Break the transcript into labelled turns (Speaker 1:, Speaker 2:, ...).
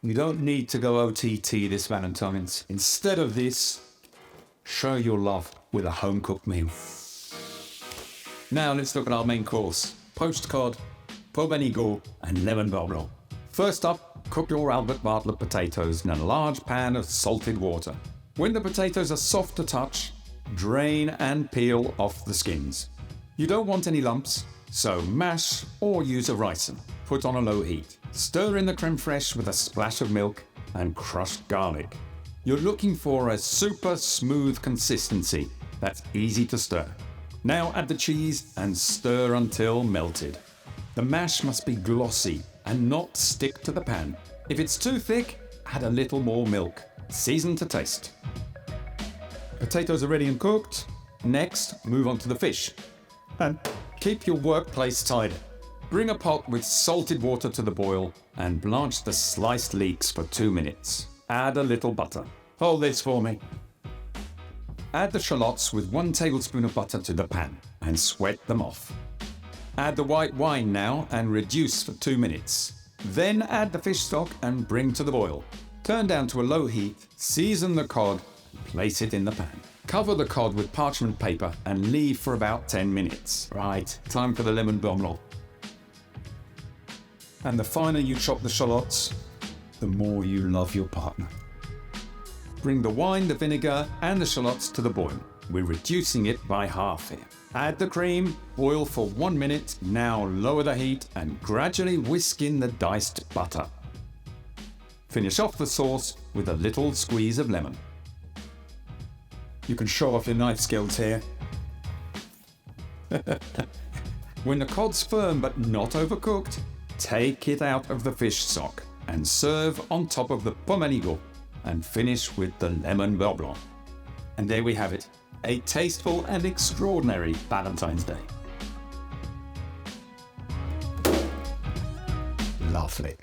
Speaker 1: You don't need to go OTT this Valentine's. Instead of this, show your love with a home-cooked meal. Now let's look at our main course. Poached cod, Pommes Aligot, and lemon blanc. First up, cook your Albert Bartlett potatoes in a large pan of salted water. When the potatoes are soft to touch, drain and peel off the skins. You don't want any lumps, so mash or use a ricer. Put on a low heat. Stir in the creme fraiche with a splash of milk and crushed garlic. You're looking for a super smooth consistency that's easy to stir. Now add the cheese and stir until melted. The mash must be glossy and not stick to the pan. If it's too thick, add a little more milk. Season to taste. Potatoes are ready and cooked. Next, move on to the fish. And keep your workplace tidy. Bring a pot with salted water to the boil and blanch the sliced leeks for 2 minutes. Add a little butter. Hold this for me. Add the shallots with 1 tablespoon of butter to the pan and sweat them off. Add the white wine now and reduce for 2 minutes. Then add the fish stock and bring to the boil. Turn down to a low heat, season the cod, and place it in the pan. Cover the cod with parchment paper and leave for about 10 minutes. Right, time for the lemon blanc. And the finer you chop the shallots, the more you love your partner. Bring the wine, the vinegar, and the shallots to the boil. We're reducing it by half here. Add the cream, boil for 1 minute. Now lower the heat and gradually whisk in the diced butter. Finish off the sauce with a little squeeze of lemon. You can show off your knife skills here. When the cod's firm but not overcooked, take it out of the fish stock and serve on top of the Pommes Aligot and finish with the lemon blanc. And there we have it, a tasteful and extraordinary Valentine's Day. Lovely.